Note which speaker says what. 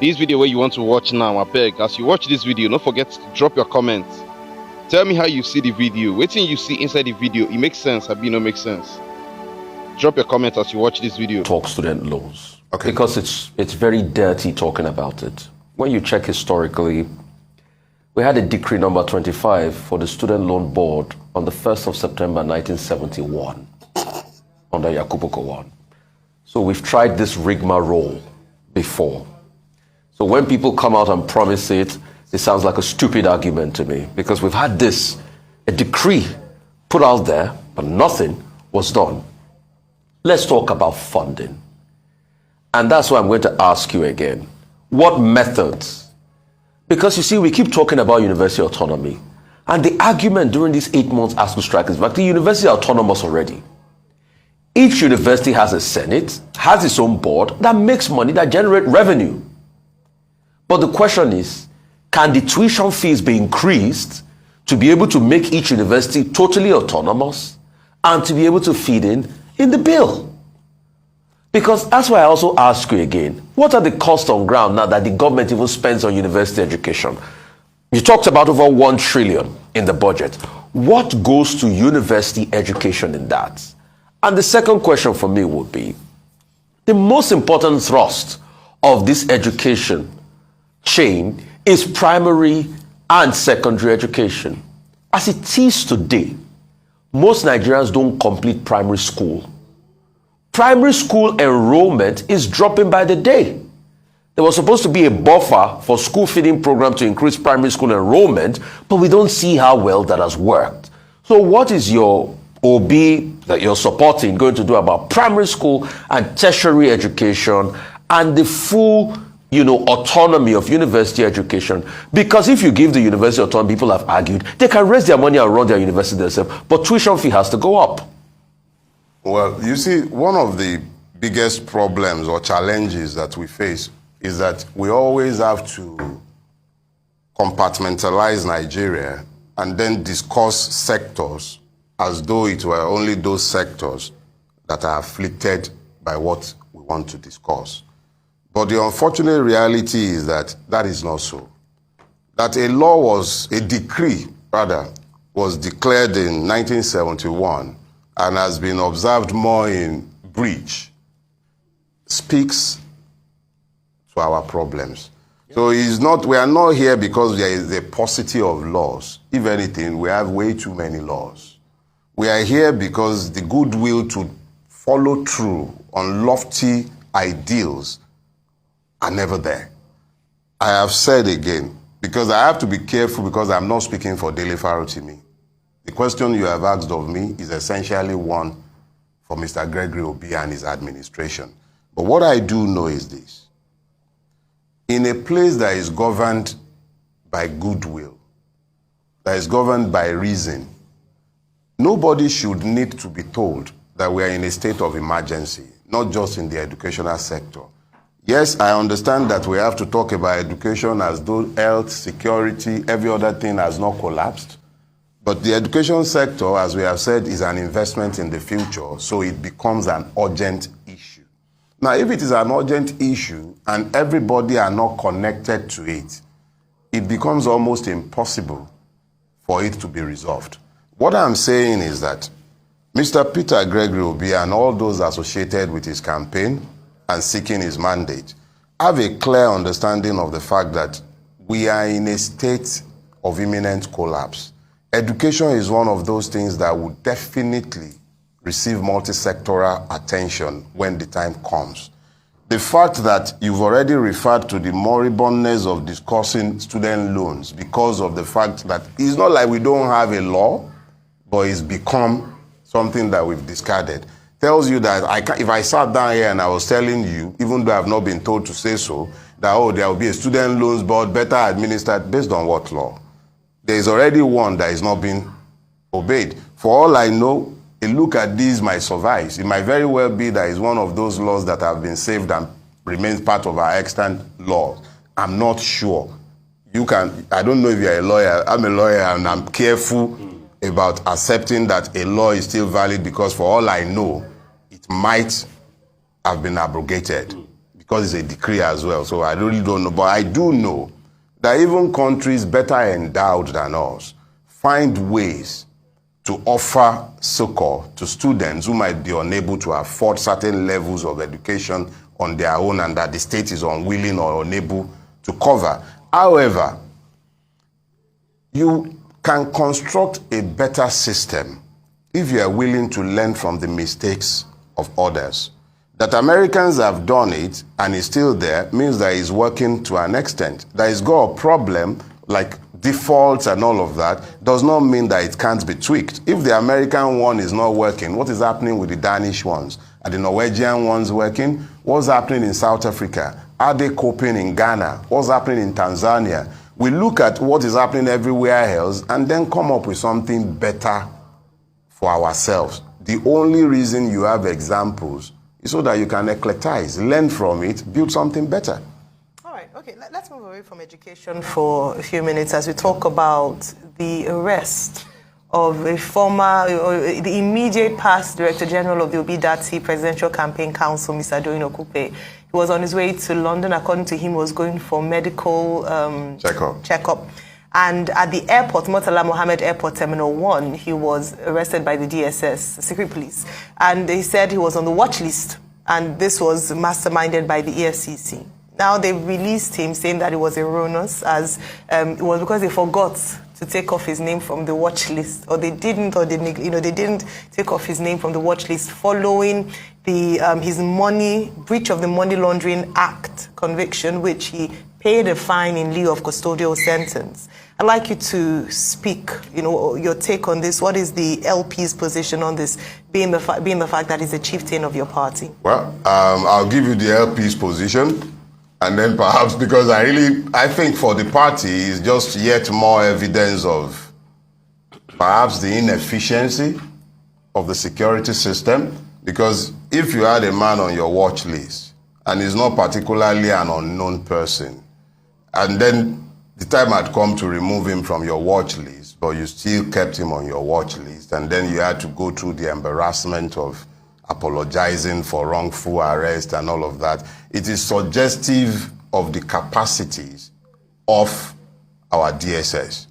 Speaker 1: This video where you want to watch now, I beg, as you watch this video, don't forget to drop your comments. Tell me how you see the video. Waiting you see inside the video, it makes sense, Abi no make sense. Drop your comments as you watch this video.
Speaker 2: Talk student loans. Okay. Because it's very dirty talking about it. When you check historically, we had a decree number 25 for the Student Loan Board on the 1st of September 1971 under Yakubu Gowon. So we've tried this rigmarole before. So when people come out and promise it, it sounds like a stupid argument to me, because we've had a decree put out there, but nothing was done. Let's talk about funding. And that's why I'm going to ask you again, what methods? Because you see, we keep talking about university autonomy, and the argument during these 8 months ASCO strike is that the university is autonomous already. Each university has a senate, has its own board that makes money, that generates revenue. But the question is, can the tuition fees be increased to be able to make each university totally autonomous and to be able to feed in the bill? Because that's why I also ask you again, what are the costs on ground now that the government even spends on university education? You talked about over 1 trillion in the budget. What goes to university education in that? And the second question for me would be, the most important thrust of this education chain is primary and secondary education. As it is today, most Nigerians don't complete primary school. Primary school enrollment is dropping by the day. There was supposed to be a buffer for school feeding program to increase primary school enrollment, but we don't see how well that has worked. So what is your OB that you're supporting going to do about primary school and tertiary education and the full autonomy of university education? Because if you give the university autonomy, people have argued, they can raise their money and run their university themselves, but tuition fee has to go up.
Speaker 3: Well, you see, one of the biggest problems or challenges that we face is that we always have to compartmentalize Nigeria and then discuss sectors as though it were only those sectors that are afflicted by what we want to discuss. But the unfortunate reality is that that is not so. That a decree was declared in 1971 and has been observed more in breach, speaks to our problems. So we are not here because there is a paucity of laws. If anything, we have way too many laws. We are here because the goodwill to follow through on lofty ideals are never there. I have said again, because I have to be careful because I'm not speaking for Dele Farotimi. The question you have asked of me is essentially one for Mr. Gregory Obi and his administration. But what I do know is this. In a place that is governed by goodwill, that is governed by reason, nobody should need to be told that we are in a state of emergency, not just in the educational sector. Yes, I understand that we have to talk about education as though health, security, every other thing has not collapsed. But the education sector, as we have said, is an investment in the future, so it becomes an urgent issue. Now, if it is an urgent issue and everybody are not connected to it, it becomes almost impossible for it to be resolved. What I'm saying is that Mr. Peter Gregory Obi and all those associated with his campaign and seeking his mandate have a clear understanding of the fact that we are in a state of imminent collapse. Education is one of those things that would definitely receive multi-sectoral attention when the time comes. The fact that you've already referred to the moribundness of discussing student loans because of the fact that it's not like we don't have a law, but it's become something that we've discarded, tells you that if I sat down here and I was telling you, even though I've not been told to say so, that, there will be a student loans board better administered based on what law? There is already one that is not being obeyed. For all I know, a look at this might suffice. It might very well be that it's one of those laws that have been saved and remains part of our extant law. I'm not sure. I don't know if you're a lawyer. I'm a lawyer and I'm careful about accepting that a law is still valid because for all I know, it might have been abrogated because it's a decree as well, so I really don't know. But I do know that even countries better endowed than us find ways to offer succor to students who might be unable to afford certain levels of education on their own and that the state is unwilling or unable to cover. However, you can construct a better system if you are willing to learn from the mistakes of others. That Americans have done it and is still there means that it's working to an extent. That it's got a problem like defaults and all of that does not mean that it can't be tweaked. If the American one is not working, what is happening with the Danish ones? Are the Norwegian ones working? What's happening in South Africa? Are they coping in Ghana? What's happening in Tanzania? We look at what is happening everywhere else and then come up with something better for ourselves. The only reason you have examples is so that you can eclectize, learn from it, build something better.
Speaker 4: All right, okay, let's move away from education for a few minutes as we talk about the arrest of a former, the immediate past Director General of the Obidati Presidential Campaign Council, Mr. Doyin Okupe. He was on his way to London. According to him, he was going for medical checkup. And at the airport, Murtala Mohammed Airport Terminal 1, he was arrested by the DSS, the secret police. And they said he was on the watch list. And this was masterminded by the EFCC. Now they've released him saying that it was erroneous, as it was because they forgot to take off his name from the watch list, or they didn't take off his name from the watch list following the his breach of the Money Laundering Act conviction, which he paid a fine in lieu of custodial sentence. I'd like you to speak, your take on this. What is the LP's position on this, being the fact that he's a chieftain of your party?
Speaker 3: Well, I'll give you the LP's position. And then perhaps, because I think for the party is just yet more evidence of perhaps the inefficiency of the security system. Because if you had a man on your watch list and he's not particularly an unknown person, and then the time had come to remove him from your watch list, but you still kept him on your watch list, and then you had to go through the embarrassment of apologizing for wrongful arrest and all of that, it is suggestive of the capacities of our DSS.